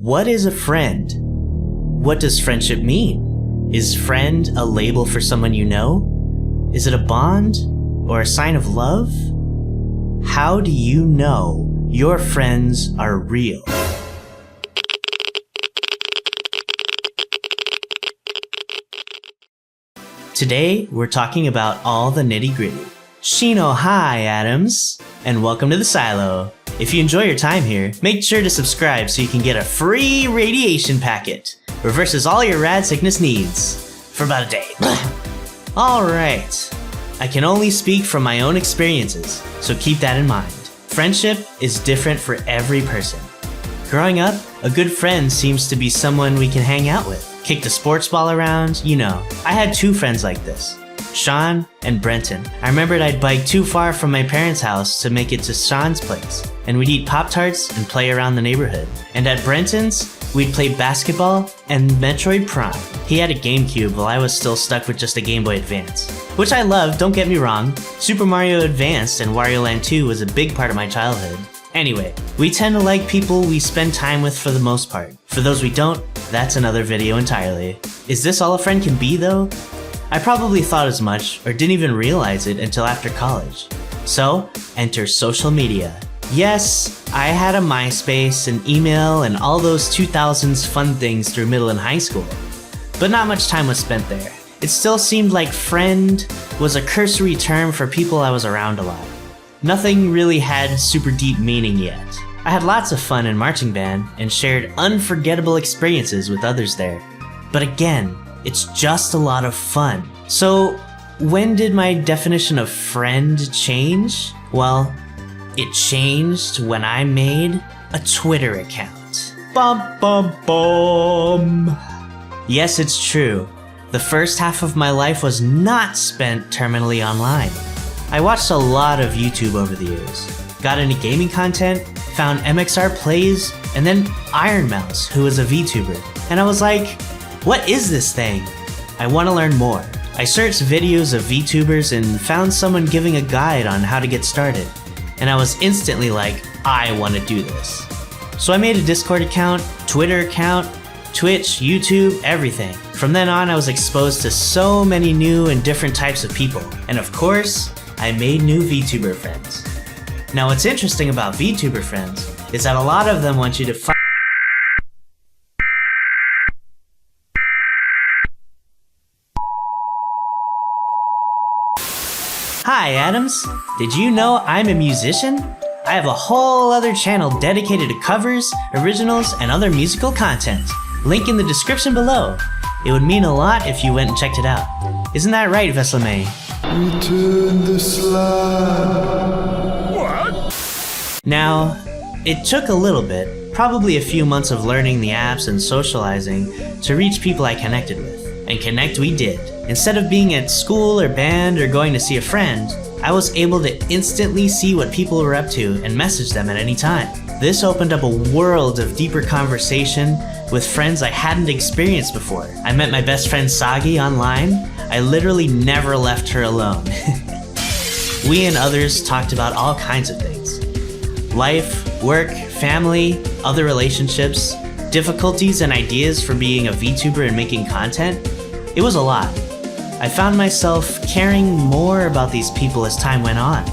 What is a friend? What does friendship mean? Is friend a label for someone you know? Is it a bond or a sign of love? How do you know your friends are real? Today, we're talking about all the nitty-gritty. Shino HI, Adams, and welcome to the Silo. If you enjoy your time here, make sure to subscribe so you can get a free radiation packet. Reverses all your rad sickness needs for about a day. Alright, I can only speak from my own experiences, so keep that in mind. Friendship is different for every person. Growing up, a good friend seems to be someone we can hang out with. Kick the sports ball around, you know. I had two friends like this, Sean and Brenton. I remembered I'd bike too far from my parents' house to make it to Sean's place, and we'd eat Pop-Tarts and play around the neighborhood. And at Brenton's, we'd play basketball and Metroid Prime. He had a GameCube while I was still stuck with just a Game Boy Advance, which I loved, don't get me wrong. Super Mario Advance and Wario Land 2 was a big part of my childhood. Anyway, we tend to like people we spend time with for the most part. For those we don't, that's another video entirely. Is this all a friend can be though? I probably thought as much, or didn't even realize it until after college. So, enter social media. Yes, I had a MySpace, an email, and all those 2000s fun things through middle and high school. But not much time was spent there. It still seemed like friend was a cursory term for people I was around a lot. Nothing really had super deep meaning yet. I had lots of fun in marching band and shared unforgettable experiences with others there. But again, it's just a lot of fun. So when did my definition of friend change? Well, it changed when I made a Twitter account. Bum bum bum. Yes, it's true. The first half of my life was not spent terminally online. I watched a lot of YouTube over the years, got into gaming content, found MXR plays, and then Iron Mouse, who was a VTuber. And I was like, what is this thing? I want to learn more. I searched videos of VTubers and found someone giving a guide on how to get started. And I was instantly like, I want to do this. So I made a Discord account, Twitter account, Twitch, YouTube, everything. From then on, I was exposed to so many new and different types of people. And of course, I made new VTuber friends. Now what's interesting about VTuber friends is that a lot of them want you to Hi Adams, did you know I'm a musician? I have a whole other channel dedicated to covers, originals, and other musical content. Link in the description below. It would mean a lot if you went and checked it out. Isn't that right, Veslame? Return the slab. What? Now, it took a little bit, probably a few months of learning the apps and socializing to reach people I connected with. And connect we did. Instead of being at school or band or going to see a friend, I was able to instantly see what people were up to and message them at any time. This opened up a world of deeper conversation with friends I hadn't experienced before. I met my best friend Sagi online. I literally never left her alone. We and others talked about all kinds of things. Life, work, family, other relationships, difficulties and ideas for being a VTuber and making content. It was a lot. I found myself caring more about these people as time went on.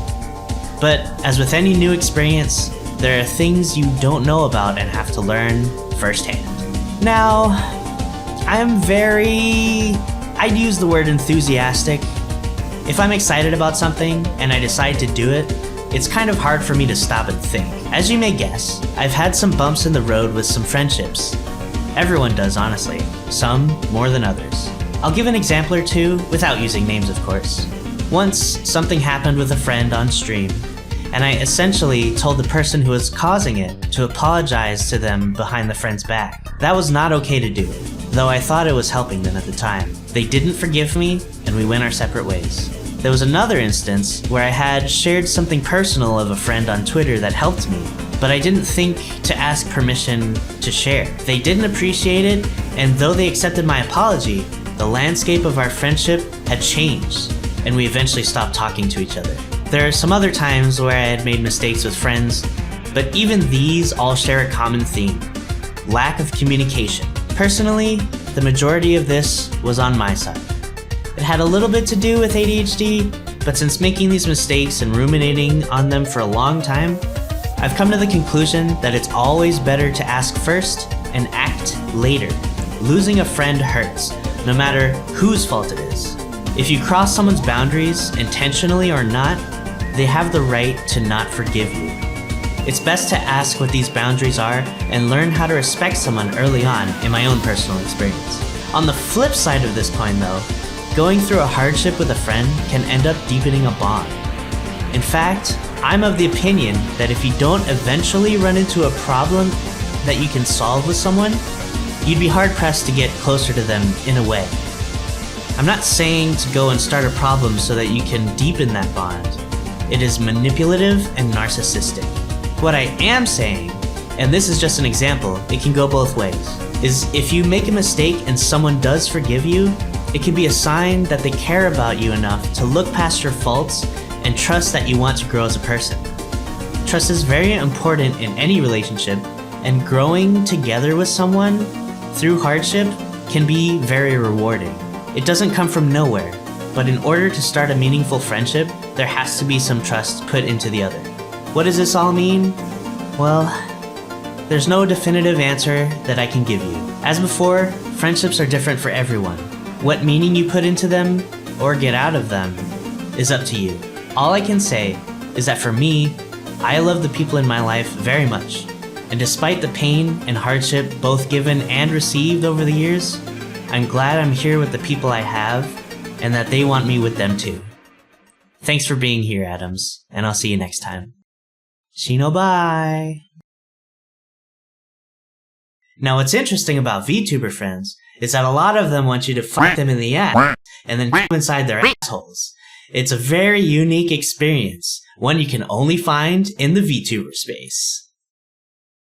But as with any new experience, there are things you don't know about and have to learn firsthand. Now, I'd use the word enthusiastic. If I'm excited about something and I decide to do it, it's kind of hard for me to stop and think. As you may guess, I've had some bumps in the road with some friendships. Everyone does, honestly. Some more than others. I'll give an example or two, without using names of course. Once, something happened with a friend on stream, and I essentially told the person who was causing it to apologize to them behind the friend's back. That was not okay to do, though I thought it was helping them at the time. They didn't forgive me, and we went our separate ways. There was another instance where I had shared something personal of a friend on Twitter that helped me, but I didn't think to ask permission to share. They didn't appreciate it, and though they accepted my apology, the landscape of our friendship had changed, and we eventually stopped talking to each other. There are some other times where I had made mistakes with friends, but even these all share a common theme. lack of communication. Personally, the majority of this was on my side. It had a little bit to do with ADHD, but since making these mistakes and ruminating on them for a long time, I've come to the conclusion that it's always better to ask first and act later. Losing a friend hurts, no matter whose fault it is. If you cross someone's boundaries, intentionally or not, they have the right to not forgive you. It's best to ask what these boundaries are and learn how to respect someone early on, in my own personal experience. On the flip side of this coin though, going through a hardship with a friend can end up deepening a bond. In fact, I'm of the opinion that if you don't eventually run into a problem that you can solve with someone, you'd be hard-pressed to get closer to them in a way. I'm not saying to go and start a problem so that you can deepen that bond. It is manipulative and narcissistic. What I am saying, and this is just an example, it can go both ways, is if you make a mistake and someone does forgive you, it can be a sign that they care about you enough to look past your faults and trust that you want to grow as a person. Trust is very important in any relationship, and growing together with someone through hardship can be very rewarding. It doesn't come from nowhere, but in order to start a meaningful friendship, there has to be some trust put into the other. What does this all mean? Well, there's no definitive answer that I can give you. As before, friendships are different for everyone. What meaning you put into them, or get out of them, is up to you. All I can say is that for me, I love the people in my life very much. And despite the pain and hardship both given and received over the years, I'm glad I'm here with the people I have, and that they want me with them too. Thanks for being here, Adams, and I'll see you next time. Shino, bye! Now what's interesting about VTuber friends is that a lot of them want you to fuck them in the ass and then go inside their assholes. It's a very unique experience, one you can only find in the VTuber space.